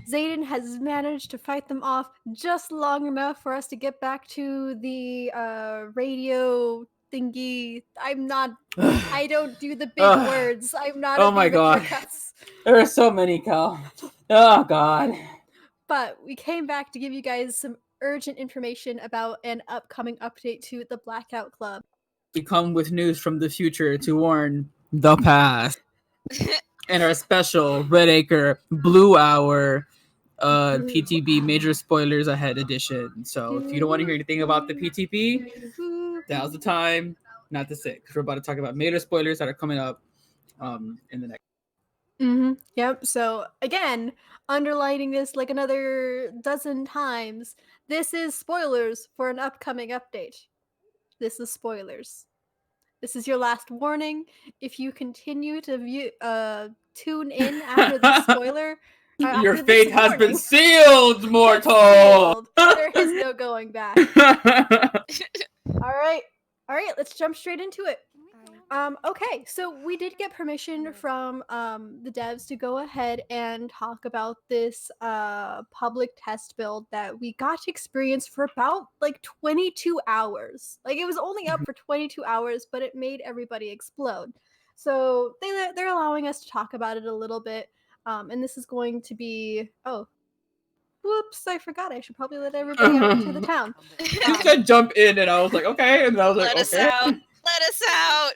Zayden has managed to fight them off just long enough for us to get back to the radio thingy. I don't do the big words. I'm not Oh at the my god. Americas. There are so many, Cal. Oh god. But we came back to give you guys some urgent information about an upcoming update to the Blackout Club. We come with news from the future to warn the past. And our special Red Acre Blue Hour PTB Major Spoilers Ahead edition. So if you don't want to hear anything about the PTB, now's the time not to say, because we're about to talk about major spoilers that are coming up in the next. Yep. So again, underlining this like another dozen times, this is spoilers for an upcoming update. This is spoilers. This is your last warning. If you continue to tune in after this spoiler, or Your after this fate has been warning, sealed, it's mortal. sealed. There is no going back. All right, let's jump straight into it. Okay, so we did get permission from the devs to go ahead and talk about this public test build that we got to experience for about like 22 hours. Like it was only up for 22 hours, but it made everybody explode. So they're allowing us to talk about it a little bit, and this is going to be whoops, I forgot. I should probably let everybody out into the town. You said jump in, and I was like, okay, and I was like, Let us okay. out. Let us out.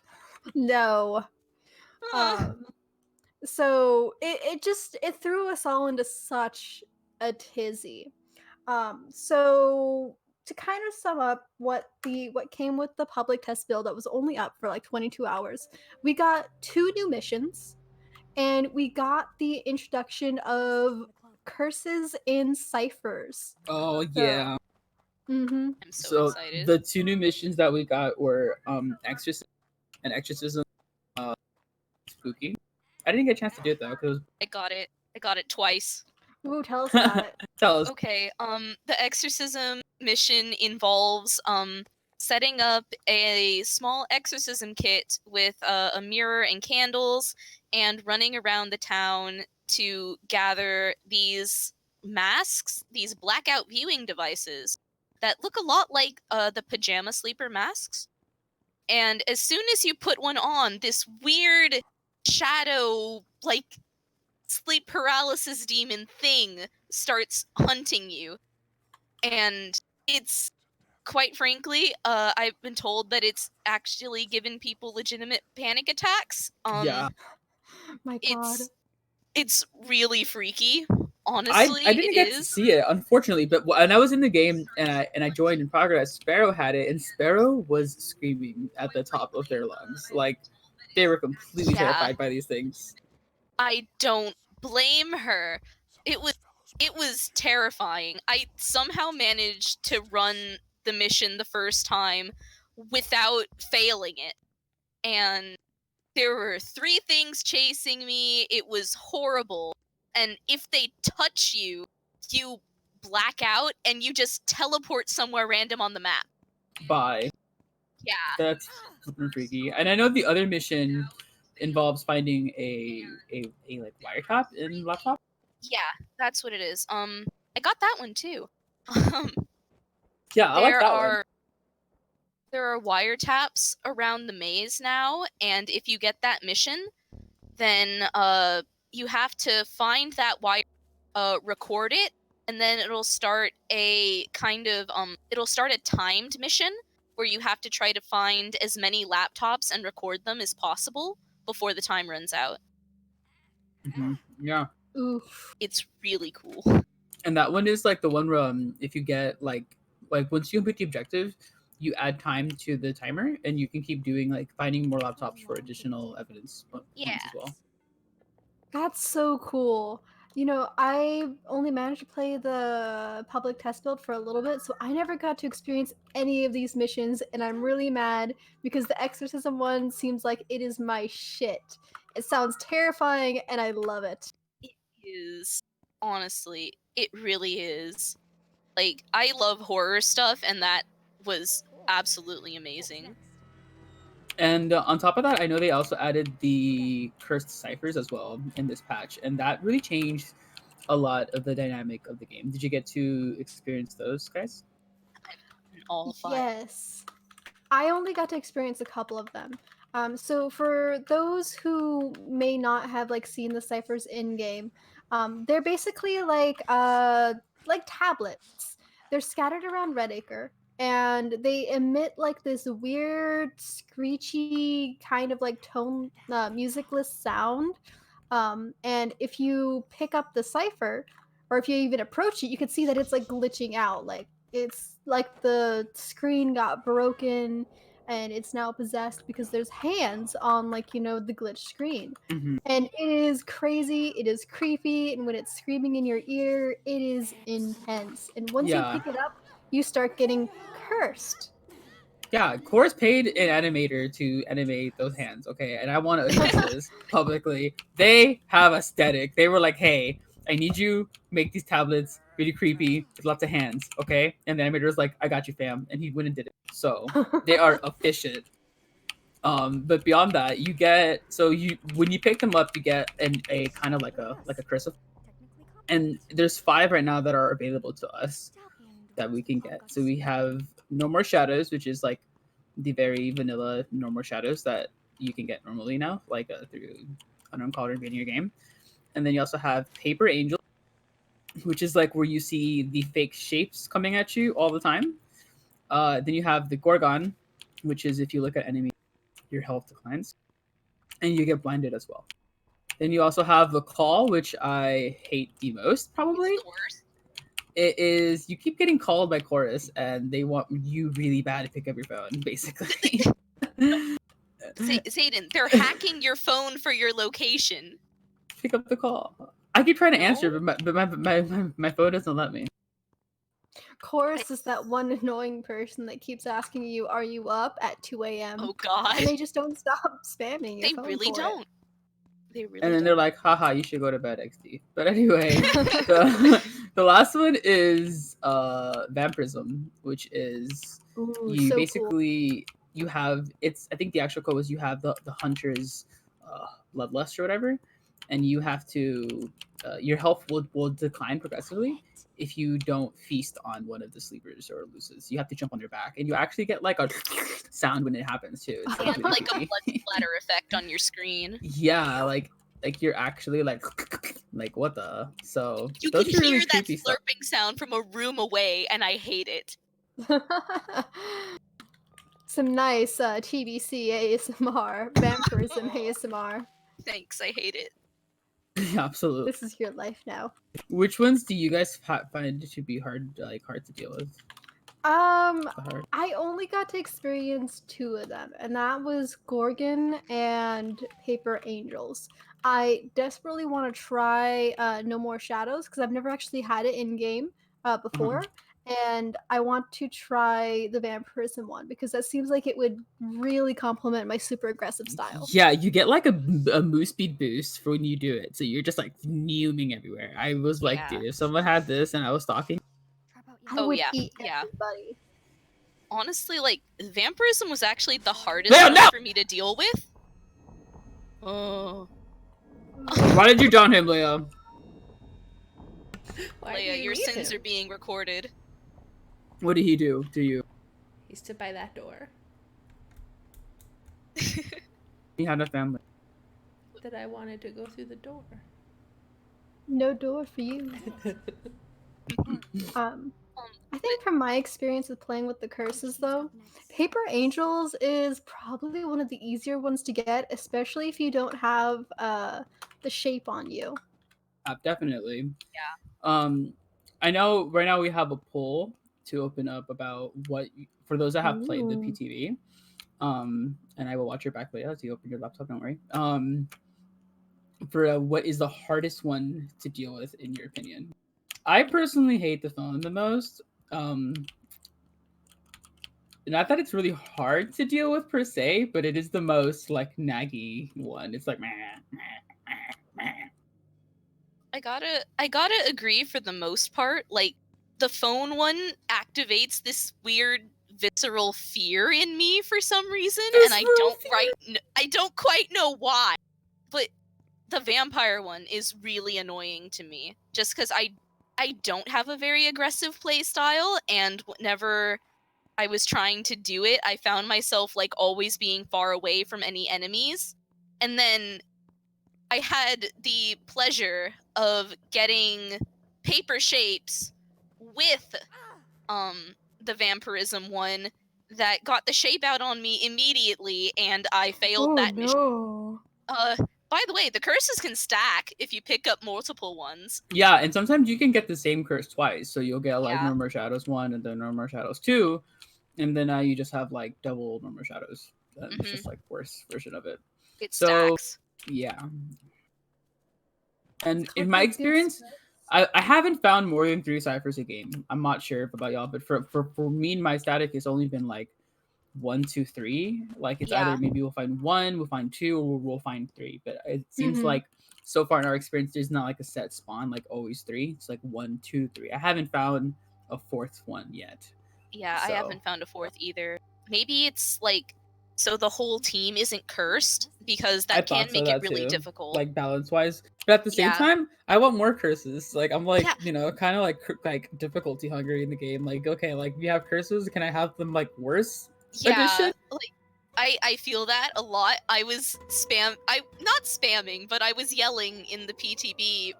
No. So it threw us all into such a tizzy. So to kind of sum up what came with the public test build that was only up for like 22 hours, we got 2 new missions, and we got the introduction of curses and ciphers. Oh yeah. Mm-hmm. I'm so So excited. the 2 new missions that we got were exorcism and exorcism spooky. I didn't get a chance to do it though because I got it twice. Ooh, tell us about it. tell us. Okay, the exorcism mission involves setting up a small exorcism kit with a mirror and candles and running around the town to gather these masks, these blackout viewing devices that look a lot like the pajama sleeper masks. And as soon as you put one on, this weird shadow, like sleep paralysis demon thing starts hunting you. And it's, quite frankly, I've been told that it's actually given people legitimate panic attacks. Yeah. My God. It's really freaky. Honestly, I didn't get to see it, unfortunately. But when I was in the game and I joined in progress, Sparrow had it, and Sparrow was screaming at the top of their lungs, like they were completely terrified by these things. I don't blame her. It was terrifying. I somehow managed to run the mission the first time without failing it, and there were 3 things chasing me. It was horrible. And if they touch you, you black out and you just teleport somewhere random on the map. Bye. Yeah. That's super freaky. And I know the other mission involves finding a like wiretap in laptop. Yeah, that's what it is. I got that one too. Yeah, I like that one. There are wiretaps around the maze now, and if you get that mission, then you have to find that wire, record it, and then it'll start a kind of it'll start a timed mission where you have to try to find as many laptops and record them as possible before the time runs out. Mm-hmm. Yeah. Oof. It's really cool. And that one is like the one where if you get like once you complete the objective, you add time to the timer, and you can keep doing like finding more laptops for additional evidence points as well. That's so cool. You know, I only managed to play the public test build for a little bit, so I never got to experience any of these missions, and I'm really mad because the exorcism one seems like it is my shit. It sounds terrifying, and I love it. It is. Honestly, it really is. Like, I love horror stuff, and that was absolutely amazing. And on top of that, I know they also added the cursed ciphers as well in this patch, and that really changed a lot of the dynamic of the game. Did you get to experience those, guys? All 5. Yes. I only got to experience a couple of them. So for those who may not have like seen the ciphers in game, they're basically like tablets. They're scattered around Redacre, and they emit like this weird screechy kind of like tone musicless sound. And if you pick up the cipher, or if you even approach it, you can see that it's like glitching out. Like it's like the screen got broken and it's now possessed because there's hands on like the glitch screen. Mm-hmm. And it is crazy, it is creepy, and when it's screaming in your ear, it is intense. And once you pick it up, you start getting cursed. Yeah, Chorus paid an animator to animate those hands, okay? And I want to address this publicly. They have aesthetic. They were like, hey, I need you make these tablets really creepy with lots of hands, okay? And the animator was like, I got you, fam. And he went and did it. So they are efficient. But beyond that, you get when you pick them up, you get a kind of like a curse of, and there's 5 right now that are available to us that we can get. So we have No More Shadows, which is like the very vanilla No More Shadows that you can get normally now, like through Unknown Caller being your game. And then you also have Paper Angel, which is like where you see the fake shapes coming at you all the time. Then you have the Gorgon, which is if you look at enemy, your health declines, and you get blinded as well. Then you also have the Call, which I hate the most, probably. It's the worst. It is you keep getting called by Chorus, and they want you really bad to pick up your phone, basically. Zayden, they're hacking your phone for your location. Pick up the call. I keep trying to answer, but my phone doesn't let me. Chorus is that one annoying person that keeps asking you, "Are you up?" at 2 a.m. Oh God! And they just don't stop spamming your They phone really for don't. It. They really. And then don't. they're like, "Haha, you should go to bed, XD." But anyway, the last one is Vampirism, which is you so basically cool. you have it's. I think the actual code was you have the hunter's bloodlust or whatever, and you have to your health will decline progressively if you don't feast on one of the sleepers or loses. You have to jump on their back, and you actually get like a sound when it happens too. It's And really like a creepy. blood splatter effect on your screen. Yeah, like you're actually like what the? So You those can are really hear that creepy stuff. slurping sound from a room away, and I hate it. Some nice TBC ASMR, vampirism ASMR. Thanks, I hate it. Absolutely. This is your life now. Which ones do you guys find to be hard to deal with? I only got to experience 2 of them, and that was Gorgon and Paper Angels. I desperately want to try No More Shadows because I've never actually had it in game before, and I want to try the Vampirism one because that seems like it would really complement my super aggressive style. Yeah, you get like a move speed boost for when you do it, so you're just like fuming everywhere. I was like, dude, if someone had this and I was stalking, I would eat everybody. Honestly, like vampirism was actually the hardest one for me to deal with. Oh. Why did you down him, Leia? Leia, your sins are being recorded. What did he do to you? He stood by that door. He had a family. That I wanted to go through the door. No door for you. I think from my experience with playing with the curses though, Paper Angels is probably one of the easier ones to get, especially if you don't have the shape on you. Definitely. Yeah. I know right now we have a poll to open up about what for those that have played the PTB. And I will watch your back later as you open your laptop, don't worry. For what is the hardest one to deal with in your opinion? I personally hate the phone the most. Not that it's really hard to deal with per se, but it is the most like naggy one. It's like meh, meh, meh, meh. I gotta agree for the most part. Like the phone one activates this weird visceral fear in me for some reason, and I don't quite know why. But the vampire one is really annoying to me, just because I don't have a very aggressive play style, and whenever I was trying to do it, I found myself like always being far away from any enemies. And then I had the pleasure of getting paper shapes with the vampirism one that got the shape out on me immediately, and I failed Oh that mission. no. By the way, the curses can stack if you pick up multiple ones. Yeah, and sometimes you can get the same curse twice. So you'll get like Yeah. No More Shadows 1 and then No More Shadows 2. And then now you just have like double No More Shadows. It's just like worse version of it. It So stacks. yeah. And It's in got my that good experience, stuff. I haven't found more than 3 ciphers a game. I'm not sure about y'all, but for me and my static, it's only been like 1, 2, 3. Like it's Yeah. either maybe we'll find 1, we'll find 2, or we'll find 3. But it seems Mhm. like so far in our experience, there's not like a set spawn, like always 3. It's like 1, 2, 3. I haven't found a 4th one yet. Yeah, I So- haven't found a 4th either. Maybe it's like so the whole team isn't cursed, because I that thought can so, make that it really too, difficult. like balance wise. But at the same Yeah. time, I want more curses. Like I'm like, Yeah. you know, kind of like difficulty hungry in the game. Like okay, like we have curses, can I have them like worse? Yeah, Edition? like I feel that a lot. I was not spamming, but I was yelling in the PTB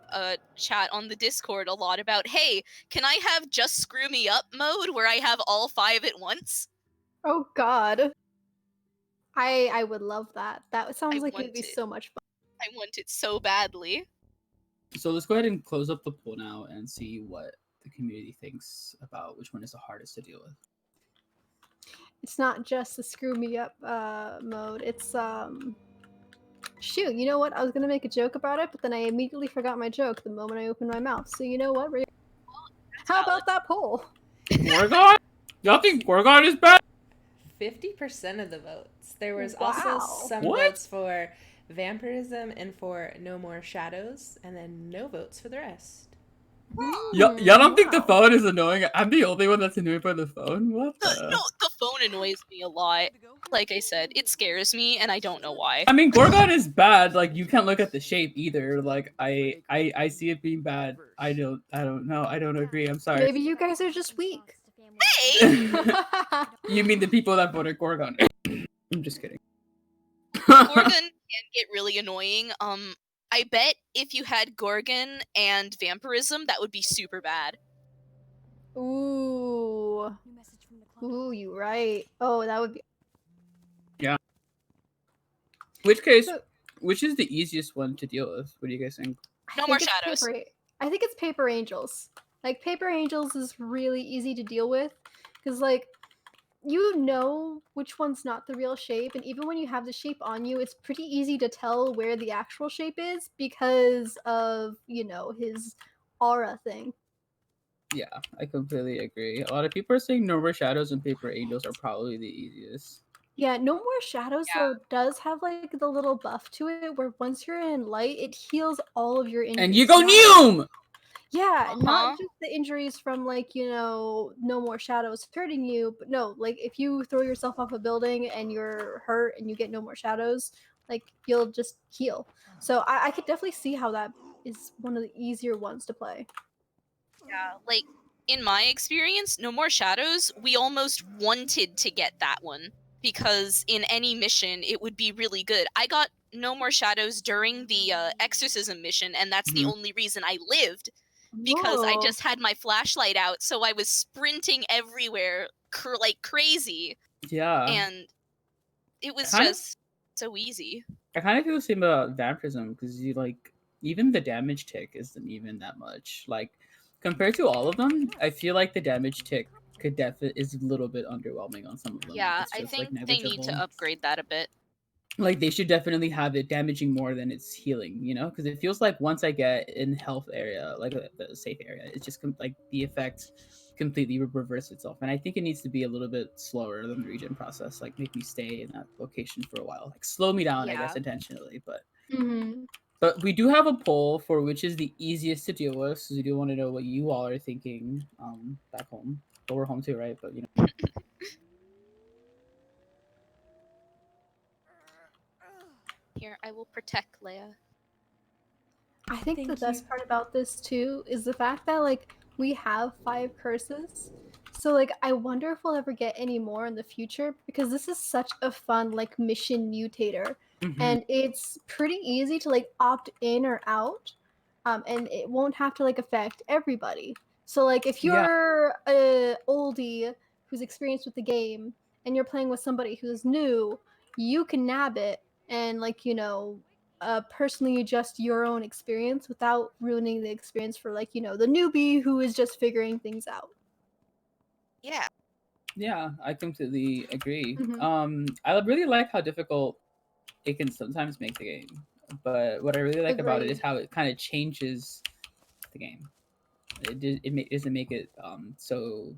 chat on the Discord a lot about, hey, can I have just screw me up mode where I have all 5 at once? Oh god. I would love that. That sounds I like it would want be it. so much fun. I want it so badly. So let's go ahead and close up the poll now and see what the community thinks about which one is the hardest to deal with. It's not just the screw me up mode. It's shoot, you know what? I was gonna make a joke about it, but then I immediately forgot my joke the moment I opened my mouth. So you know what? How about that poll? Gorgon? Y'all think Gorgon is bad? 50% of the votes. There was Wow. also some What? votes for vampirism and for No More Shadows, and then no votes for the rest. Y'all don't think the Wow. phone is annoying? I'm the only one that's annoyed by the phone? What the? No, the phone annoys me a lot. Like I said, it scares me, and I don't know why. I mean, Gorgon is bad. Like you can't look at the shape either. Like I see it being bad. I don't know. I don't agree. I'm sorry. Maybe you guys are just weak. Hey! You mean the people that voted Gorgon? I'm just kidding. Gorgon can get really annoying. I bet if you had Gorgon and vampirism, that would be super bad. Ooh. Ooh, you right. Oh, that would be. Which case, So- which is the easiest one to deal with? What do you guys think? No I more think it's shadows. I think it's Paper Angels. Like Paper Angels is really easy to deal with because like you know which one's not the real shape, and even when you have the shape on you, it's pretty easy to tell where the actual shape is because of his aura thing. Yeah, I completely agree. A lot of people are saying No More Shadows and Paper Angels are probably the easiest. Yeah, No More Shadows Yeah. though does have like the little buff to it where once you're in light, it heals all of your injuries. And you go not- Noom! Yeah, Uh-huh. not just the injuries from like, No More Shadows hurting you, but no, like if you throw yourself off a building and you're hurt and you get No More Shadows, like you'll just heal. So I could definitely see how that is one of the easier ones to play. Yeah, like in my experience, No More Shadows, we almost wanted to get that one because in any mission it would be really good. I got No More Shadows during the exorcism mission, and that's the Mhm. only reason I lived, because I Whoa. just had my flashlight out, so I was sprinting everywhere like crazy, Yeah. and it was Kind of- just so easy. I kind of feel the same about vampirism because you like even the damage tick isn't even that much. Like compared to all of them, I feel like the damage tick is a little bit underwhelming on some of them. Yeah, It's I just, think like, they need to negligible. upgrade that a bit. Like they should definitely have it damaging more than it's healing, you know, because it feels like once I get in health area, like the safe area, it's just like the effect completely reverse itself, and I think it needs to be a little bit slower than the regen process. Like make me stay in that location for a while, like slow me down, I guess Yeah. intentionally. Mhm. But we do have a poll for which is the easiest to deal with, so we do want to know what you all are thinking back home. But we're home too, right? But you know. Here, I will protect Leia. I think the Thank best you. part about this too is the fact that like we have 5 curses. So like I wonder if we'll ever get any more in the future because this is such a fun like mission mutator. Mhm. And it's pretty easy to like opt in or out. And it won't have to like affect everybody. So like if Yeah. you're a oldie who's experienced with the game and you're playing with somebody who's new, you can nab it and like personally adjust your own experience without ruining the experience for like the newbie who is just figuring things out. Yeah. Yeah, I completely agree. Mhm. I really like how difficult it can sometimes make the game, but what I really like about it is Agreed. how it kind of changes the game. Doesn't make it so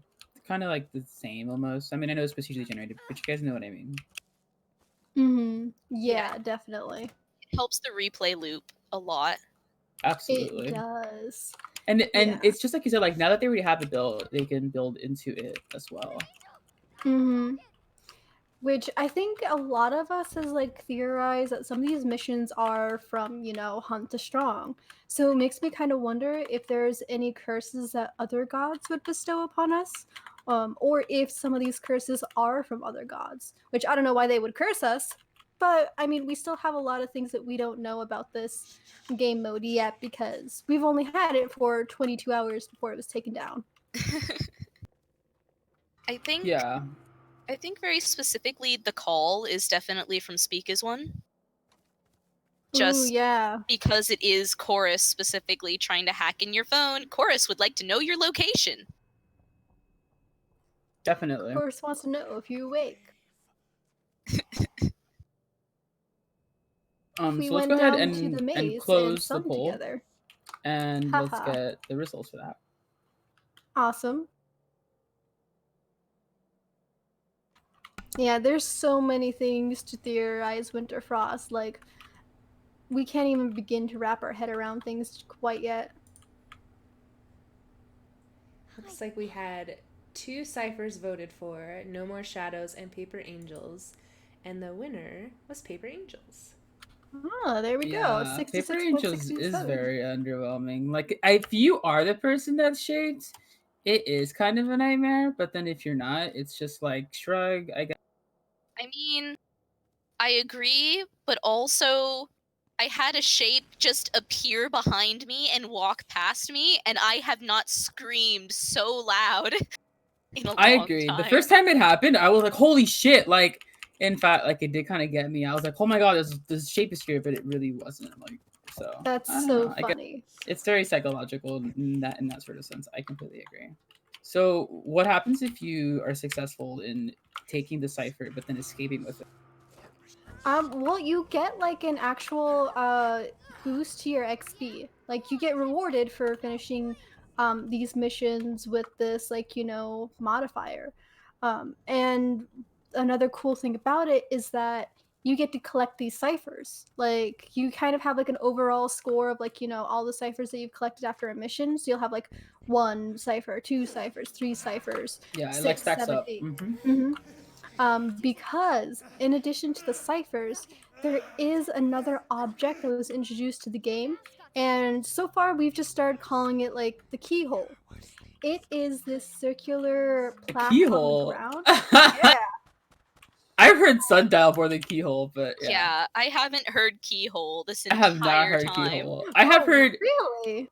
kind of like the same almost. I mean, I know it's procedurally generated, but you guys know what I mean. Yeah, definitely. It helps the replay loop a lot. Absolutely. It does. And Yeah. it's just like you said, like now that they already have it built, they can build into it as well. Which I think a lot of us has like theorized that some of these missions are from, Hunt to Strong. So it makes me kind of wonder if there's any curses that other gods would bestow upon us. Or if some of these curses are from other gods, which I don't know why they would curse us, but I mean, we still have a lot of things that we don't know about this game mode yet because we've only had it for 22 hours before it was taken down. I think Yeah. I think very specifically the call is definitely from Speak as One. Ooh, Just yeah. because it is Chorus specifically trying to hack in your phone. Chorus would like to know your location. Definitely. Chorus wants to know if you're awake. We So let's went go ahead down to the and maze close the sung poll, together. and let's Haha. get the results for that. Awesome. Yeah, there's so many things to theorize Winterfrost. Like, we can't even begin to wrap our head around things quite yet. Looks like we had 2 ciphers voted for, No More Shadows and Paper Angels, and the winner was Paper Angels. Oh, there we go. Yeah, Paper Angels is 66.67. very underwhelming. Like, if you are the person that's shaped, it is kind of a nightmare. But then if you're not, it's just like shrug. I guess. I mean, I agree, but also I had a shape just appear behind me and walk past me, and I have not screamed so loud in a long I agree. time. The first time it happened, I was like, "Holy shit!" Like, in fact, like it did kind of get me. I was like, "Oh my god, this shape is scary," but it really wasn't. Like, so I That's don't so know. I guess funny. it's very psychological in that sort of sense. I completely agree. So, what happens if you are successful in taking the cipher but then escaping with it? Well, you get like an actual boost to your XP. Like you get rewarded for finishing these missions with this like, modifier. And another cool thing about it is that you get to collect these ciphers. Like you kind of have like an overall score of like, all the ciphers that you've collected after a mission. So you'll have like 1 cipher, 2 ciphers, 3 ciphers, Yeah, it like 6, stacks 7, up. 8. Mm-hmm. Because in addition to the ciphers, there is another object that was introduced to the game, and so far we've just started calling it like the keyhole. It is this circular A plaque on the keyhole. ground. Yeah. I've heard sundial more than keyhole, but yeah. Yeah, I haven't heard keyhole this I have not entire heard time. keyhole. I have Oh, heard really?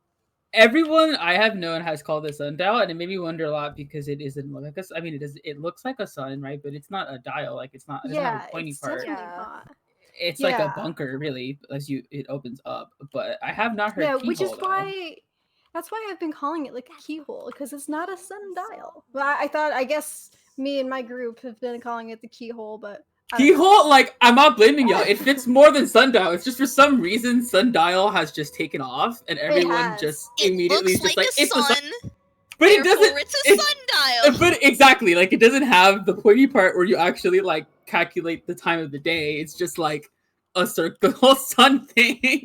everyone I have known has called it sundial, and it made me wonder a lot because it isn't look like I mean, it is. It looks like a sun, right? But it's not a dial. Like it's not. It doesn't have a Yeah, pointy it's part. definitely Yeah. not. It's like a Yeah. bunker, really, as it opens up. But I have not heard Yeah, keyhole which is though. why that's why I've been calling it like a keyhole because it's not a sundial. Well, I guess me and my group have been calling it the keyhole, but I don't know. Keyhole, like I'm not blaming y'all. It fits more than sundial. It's just for some reason sundial has just taken off, and everyone has. just It immediately looks just like like a it's the sun. sun, But it therefore doesn't. it's a sundial. But exactly, like it doesn't have the pointy part where you actually like calculate the time of the day. It's just like a circle sun thing.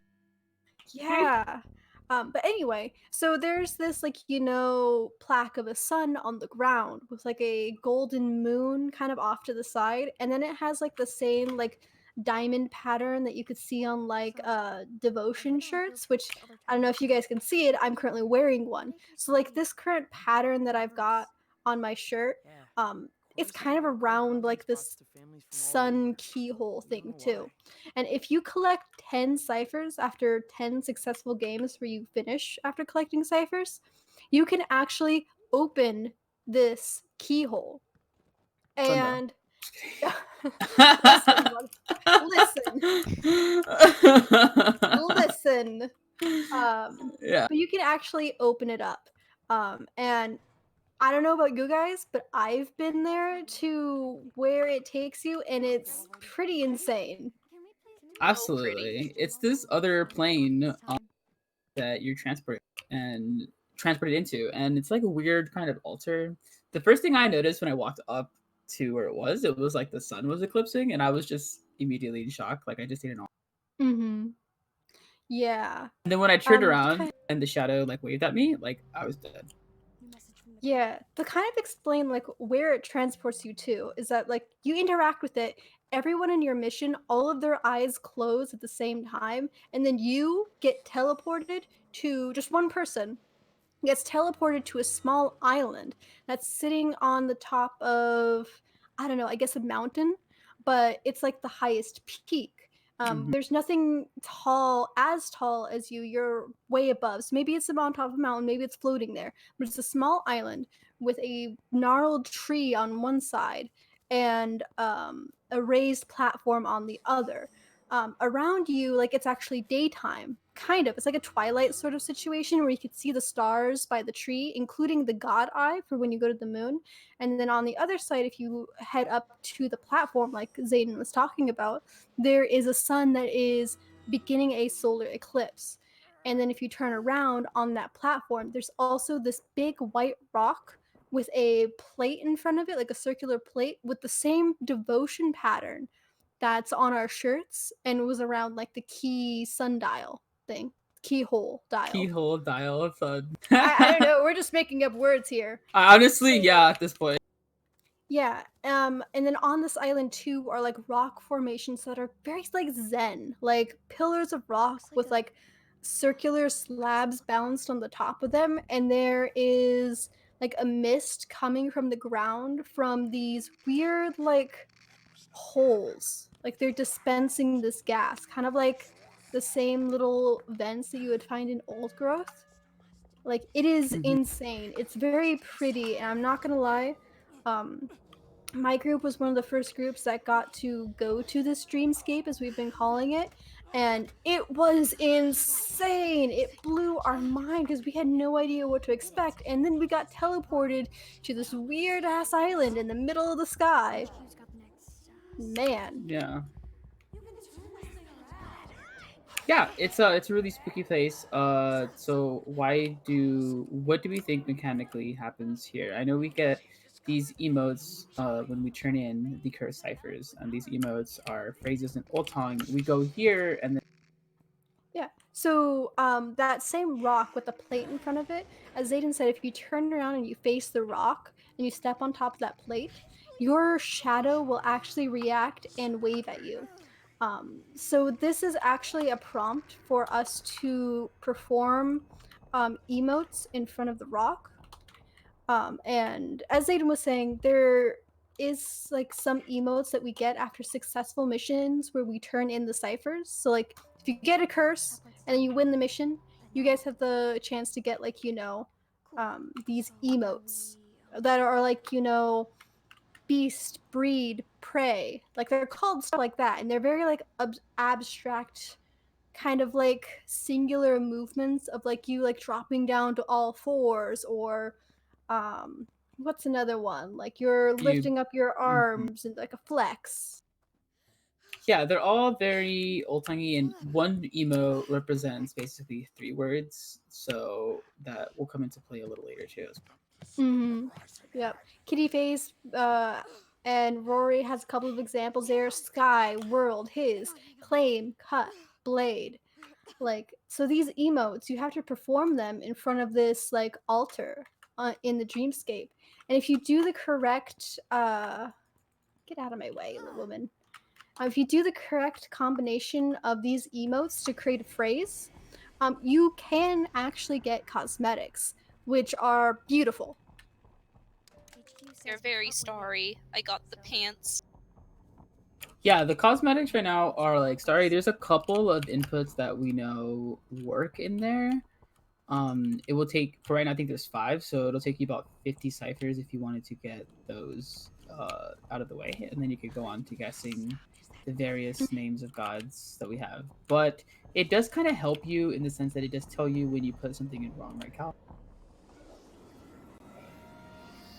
Yeah. But anyway, so there's this like plaque of a sun on the ground with like a golden moon kind of off to the side, and then it has like the same like diamond pattern that you could see on like devotion shirts, which I don't know if you guys can see it. I'm currently wearing one. So like this current pattern that I've got on my shirt, it's kind of around like this sun keyhole thing too. And if you collect 10 ciphers after 10 successful games where you finish after collecting ciphers, you can actually open this keyhole. And listen, listen. Yeah. But you can actually open it up. And I don't know about you guys, but I've been there to where it takes you, and it's pretty insane. Absolutely. It's this other plane that you're transported into, and it's like a weird kind of altar. The first thing I noticed when I walked up to where it was like the sun was eclipsing, and I was just immediately in shock. Like I just didn't know. Mm-hmm. Yeah. And then when I turned around and the shadow like waved at me, like I was dead. Yeah, to kind of explain like where it transports you to is that like you interact with it, everyone in your mission, all of their eyes close at the same time, and then you get teleported to just one person gets teleported to a small island that's sitting on the top of, I don't know, I guess a mountain, but it's like the highest peak. There's nothing as tall as you. You're way above. So maybe it's on top of a mountain, maybe it's floating there, but it's a small island with a gnarled tree on one side and a raised platform on the other. Around you, like it's actually daytime, kind of. It's like a twilight sort of situation where you could see the stars by the tree, including the god eye for when you go to the moon. And then on the other side, if you head up to the platform, like Zayden was talking about, there is a sun that is beginning a solar eclipse. And then if you turn around on that platform, there's also this big white rock with a plate in front of it, like a circular plate with the same devotion pattern that's on our shirts and was around like the key sundial thing. Keyhole dial. Keyhole dial. I don't know. We're just making up words here. Honestly, yeah, at this point. Yeah. And then on this island too are like rock formations that are very like zen, like pillars of rock with like circular slabs balanced on the top of them, and there is like a mist coming from the ground from these weird like holes. Like they're dispensing this gas, kind of like the same little vents that you would find in old growth. Like it is insane. It's very pretty, and I'm not gonna lie. My group was one of the first groups that got to go to this dreamscape, as we've been calling it, and it was insane. It blew our mind because we had no idea what to expect, and then we got teleported to this weird ass island in the middle of the sky. Man. Yeah. Yeah, it's a really spooky place. So what do we think mechanically happens here? I know we get these emotes when we turn in the cursed ciphers, and these emotes are phrases in old tongue. We go here, and then Yeah. So that same rock with the plate in front of it, as Zayden said, if you turn around and you face the rock and you step on top of that plate, your shadow will actually react and wave at you. So this is actually a prompt for us to perform emotes in front of the rock. And as Zayden was saying, there is like some emotes that we get after successful missions where we turn in the ciphers. So like if you get a curse and then you win the mission, you guys have the chance to get like, these emotes that are like, beast, breed, prey. Like they're called stuff like that, and they're very like abstract kind of like singular movements of like you like dropping down to all fours, or what's another one, like you're lifting up your arms and like a flex. Yeah, they're all very old tonguey, and one emo represents basically 3 words, so that will come into play a little later too. Yep. Kitty Face and Rory has a couple of examples there: sky, world, his, claim, cut, blade. Like, so these emotes, you have to perform them in front of this like altar in the dreamscape, and if you do the correct get out of my way, little woman. if you do the correct combination of these emotes to create a phrase, you can actually get cosmetics, which are beautiful. They're very starry. I got the pants. Yeah, the cosmetics right now are like sorry. There's a couple of inputs that we know work in there. It will take for right now. I think there's 5, so it'll take you about 50 ciphers if you wanted to get those out of the way, and then you could go on to guessing the various names of gods that we have. But it does kind of help you in the sense that it does tell you when you put something in wrong, right, Cal?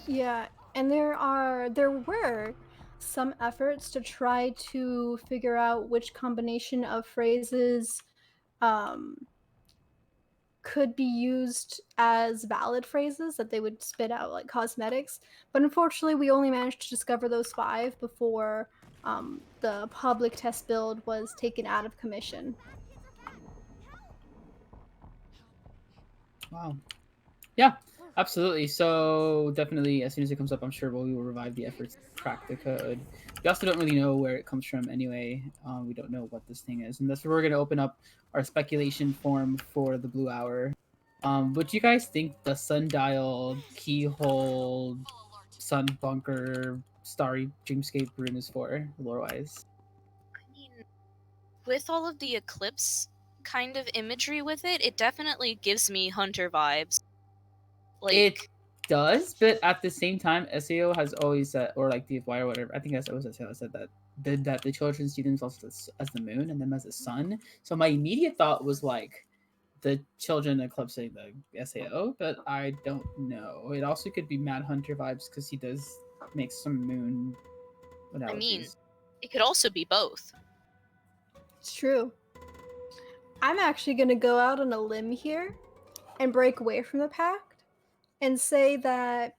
Yeah, and there were some efforts to try to figure out which combination of phrases um, could be used as valid phrases that they would spit out like cosmetics. But unfortunately, we only managed to discover those 5 before the public test build was taken out of commission. Wow. Yeah, absolutely. So definitely, as soon as it comes up, I'm sure we will revive the efforts to crack the code. We also don't really know where it comes from anyway. We don't know what this thing is, and that's where we're going to open up our speculation form for the Blue Hour. What do you guys think the sundial, keyhole, sun bunker, starry dreamscape room is for, lore-wise? I mean, with all of the eclipse kind of imagery with it, it definitely gives me Hunter vibes. It Like, does, but at the same time, SAO has always said, or like DFY or whatever. I think that's always SAO said that the children see themselves as the moon and them as the sun. So my immediate thought was like the children eclipsing the SAO, but I don't know. It also could be Mad Hunter vibes because he does make some moon I mean, analogies. it could also be both. It's true. I'm actually going to go out on a limb here and break away from the pact and say that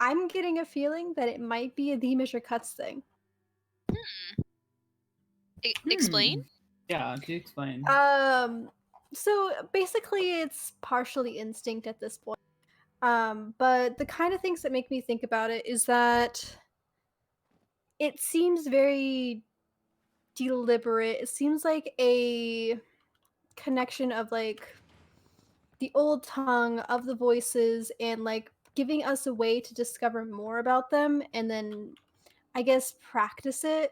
I'm getting a feeling that it might be a The Measure Cuts thing. Explain? Yeah, do explain. So basically it's partially instinct at this point. But the kind of things that make me think about it is that it seems very deliberate. It seems like a connection of like the old tongue of the voices and like giving us a way to discover more about them and then I guess practice it.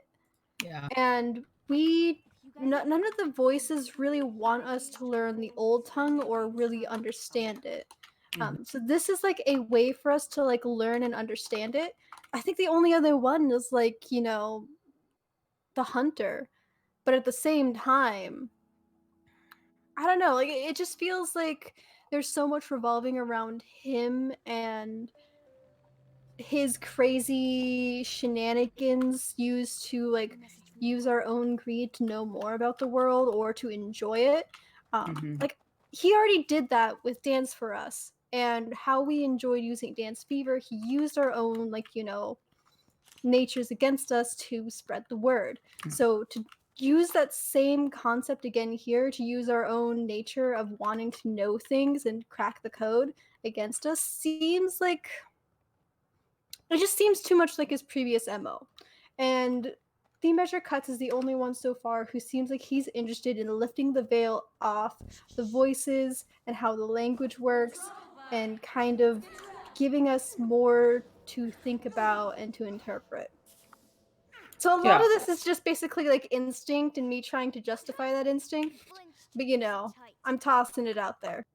Yeah. And none of the voices really want us to learn the old tongue or really understand it. So this is like a way for us to like learn and understand it. I think the only other one is like, the hunter. But at the same time, I don't know, like it just feels like there's so much revolving around him and his crazy shenanigans used to like use our own greed to know more about the world or to enjoy it. Like he already did that with Dance for Us and how we enjoyed using Dance Fever. He used our own like natures against us to spread the word. So to use that same concept again here to use our own nature of wanting to know things and crack the code against us seems like it just seems too much like his previous MO. And The Measure Cuts is the only one so far who seems like he's interested in lifting the veil off the voices and how the language works and kind of giving us more to think about and to interpret. So a lot Yeah. of this is just basically like instinct and me trying to justify that instinct. But I'm tossing it out there.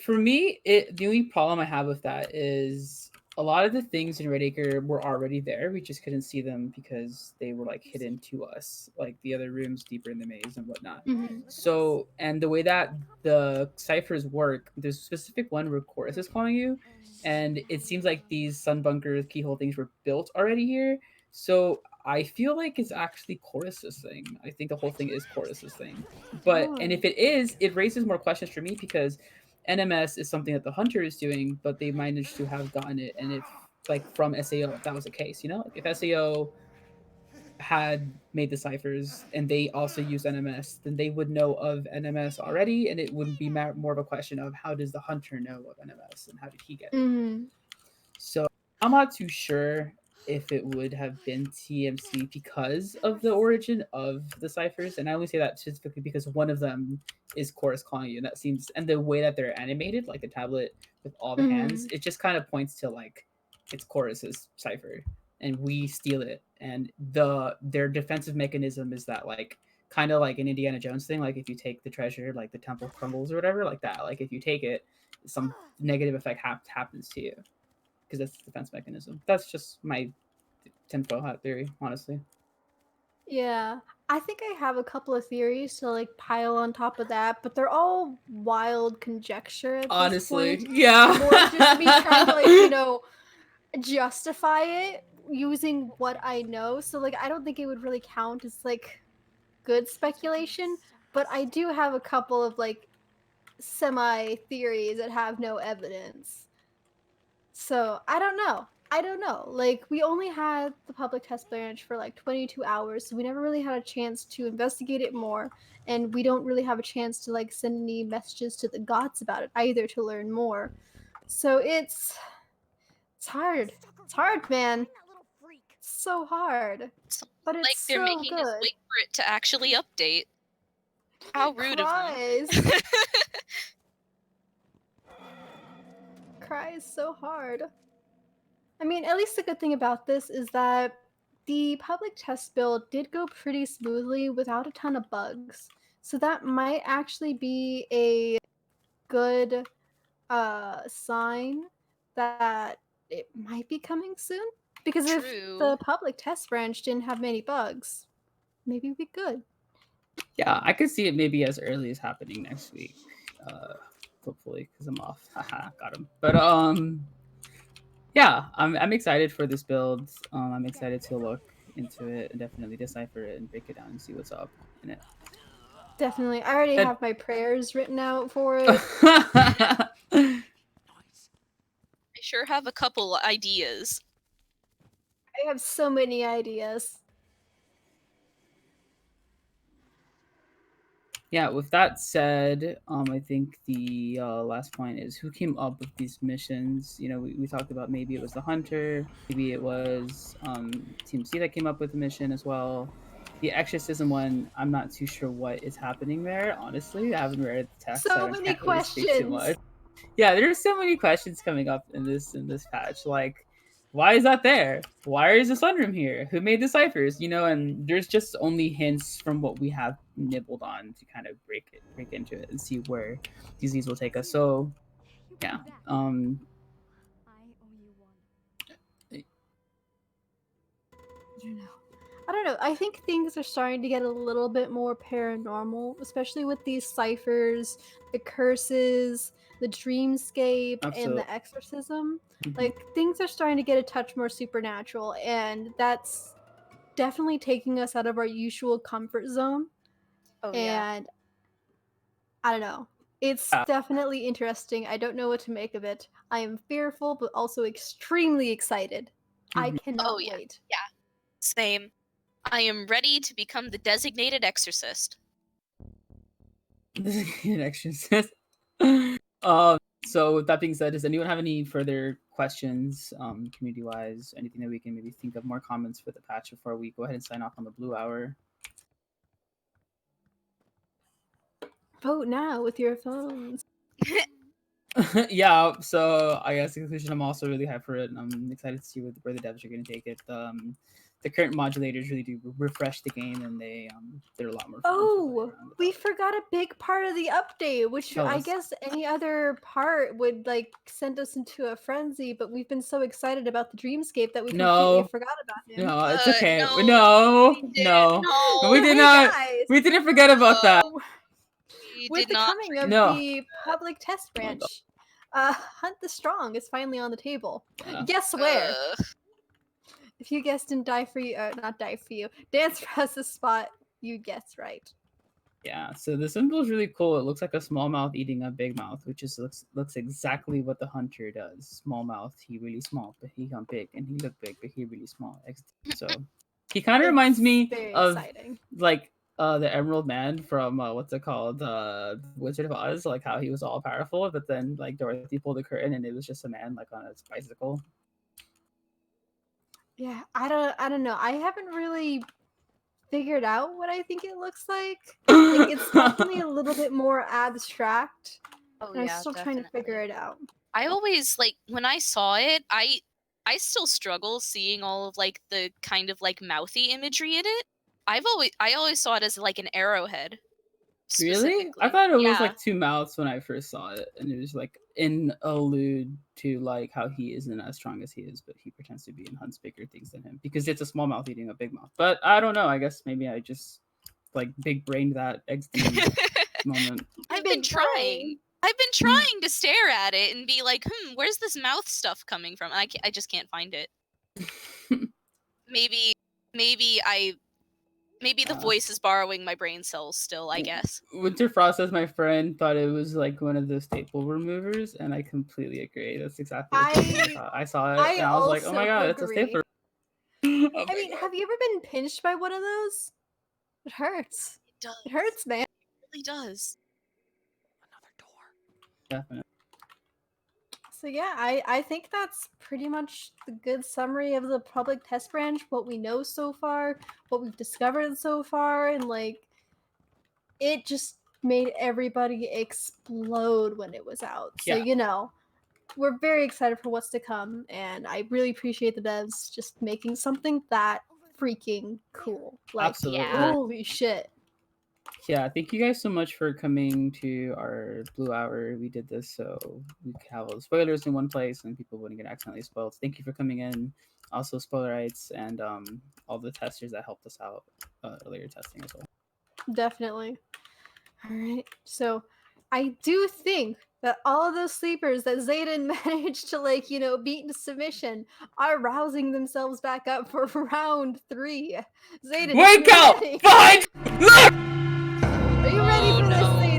For me, the only problem I have with that is a lot of the things in Redacre were already there. We just couldn't see them because they were like hidden to us, like the other rooms deeper in the maze and whatnot. Mhm. So, and the way that the ciphers work, there's a specific one where Chorus is calling you, and it seems like these sun bunkers, keyhole things were built already here. So I feel like it's actually Chorus's thing. I think the whole thing is Chorus's thing. But and if it is, it raises more questions for me because NMS is something that the hunter is doing, but they managed to have gotten it, and if like from SAO, if that was the case, like if SAO had made the ciphers and they also use NMS, then they would know of NMS already, and it wouldn't be more of a question of how does the hunter know of NMS and how did he get it. Mhm. So I'm not too sure. if it would have been TMC because of the origin of the ciphers, and I only say that specifically because one of them is Chorus calling you, and that seems, and the way that they're animated, like the tablet with all the hands, it just kind of points to like it's Chorus's cipher, and we steal it, and their defensive mechanism is that like kind of like an Indiana Jones thing, like if you take the treasure, like the temple crumbles or whatever, like that, like if you take it, some negative effect happens to you because that's the defense mechanism. That's just my tinfoil hat theory, honestly. Yeah. I think I have a couple of theories to like pile on top of that, but they're all wild conjecture at this Honestly, point. yeah. More just me trying to like, justify it using what I know. So like I don't think it would really count as like good speculation, but I do have a couple of like semi theories that have no evidence. So I don't know. Like, we only had the public test branch for like 22 hours, so we never really had a chance to investigate it more. And we don't really have a chance to like send any messages to the gods about it either to learn more. So it's hard. It's hard, man. It's so hard. It's But like it's they're so making us good. wait for it to actually update. How rude of Cries. them. Cries so hard. I mean, at least the good thing about this is that the public test build did go pretty smoothly without a ton of bugs. So that might actually be a good sign that it might be coming soon. Because if True. the public test branch didn't have many bugs, maybe we'd be good. Yeah, I could see it maybe as early as happening next week. Hopefully, because I'm off. Haha, got him. But yeah, I'm excited for this build. I'm excited to look into it and definitely decipher it and break it down and see what's up in it. Definitely. I already And- have my prayers written out for it. I sure have a couple ideas. I have so many ideas. Yeah, with that said, I think the last point is who came up with these missions. You know, we talked about maybe it was the hunter, maybe it was Team C that came up with the mission as well. The exorcism one, I'm not too sure what is happening there. Honestly, I haven't read the text, So I many can't really speak too questions. much. Yeah, there's so many questions coming up in this patch. Like, why is that there? Why is the sunroom here? Who made the ciphers? You know, and there's just only hints from what we have nibbled on to kind of break into it and see where these leads will take us. So, yeah, I don't know. I think things are starting to get a little bit more paranormal, especially with these ciphers, the curses, the dreamscape, and Absolutely. the exorcism. Mhm. Like, things are starting to get a touch more supernatural, and that's definitely taking us out of our usual comfort zone. Oh yeah. And I don't know. It's Yeah. definitely interesting. I don't know what to make of it. I am fearful, but also extremely excited. I Mhm. cannot Oh, yeah. wait. Same. I am ready to become the designated exorcist. An exorcist. So with that being said, does anyone have any further questions, community wise, anything that we can maybe think of, more comments for the patch before we go ahead and sign off on the blue hour? Vote now with your phones. Yeah, so I guess in conclusion, I'm also really hyped for it. I'm excited to see where the devs are going to take it. The current modulators really do refresh the game, and they're a lot more fun to play Oh, around with. we forgot a big part of the update, which Tell I us. guess any other part would like send us into a frenzy, but we've been so excited about the dreamscape that we completely No. forgot about him. No, it's okay. No, No, we did- no, no. we did Hey, not. guys, We didn't forget about that. We with did the not. coming of No. the public test Oh my God. branch, Hunt the Strong is finally on the table. Yeah. Guess where? Ugh. If you guessed and die for you, not die for you, dance for us a spot, you guessed right. Yeah, so the symbol is really cool. It looks like a small mouth eating a big mouth, which is looks exactly what the hunter does. Small mouth, he really small, but he come big, and he look big, but he really small. So he kind of reminds me Very of exciting. like the Emerald Man from what's it called, Wizard of Oz, like how he was all powerful, but then like Dorothy pulled the curtain and it was just a man like on a bicycle. Yeah, I don't know. I haven't really figured out what I think it looks like. Like it's definitely a little bit more abstract. Oh And I'm yeah, still trying to figure it out. I always like when I saw it, I still struggle seeing all of like the kind of like mouthy imagery in it. I always saw it as like an arrowhead. Really? I Specifically. thought it was Yeah. like two mouths when I first saw it, and it was like in allude to like how he isn't as strong as he is, but he pretends to be and hunts bigger things than him because it's a small mouth eating a big mouth. But I don't know. I guess maybe I just like big brained that XD moment. I've been trying. I've been trying to stare at it and be like, where's this mouth stuff coming from? And I just can't find it. Maybe the voice is borrowing my brain cells still, I guess. Winter Frost, as my friend, thought it was like one of the staple removers, and I completely agree. That's exactly what I saw it, and I was like, oh my god, it's a staple. Oh I mean, have you ever been pinched by one of those? It hurts. It does. It hurts, man. It really does. Another door. Definitely. So yeah, I think that's pretty much the good summary of the public test branch, what we know so far, what we've discovered so far, and like it just made everybody explode when it was out. So you know, we're very excited for what's to come, and I really appreciate the devs just making something that freaking cool. Like, absolutely. Holy shit. Yeah, thank you guys so much for coming to our Blue Hour. We did this so we could have all the spoilers in one place and people wouldn't get accidentally spoiled. Thank you for coming in. Also, Spoilerites and all the testers that helped us out earlier testing as well. Definitely. All right. So I do think that all of those sleepers that Zayden managed to, like, you know, beat into submission are rousing themselves back up for round 3. Zayden, wake up! Fight! Are you ready for this, Zayden?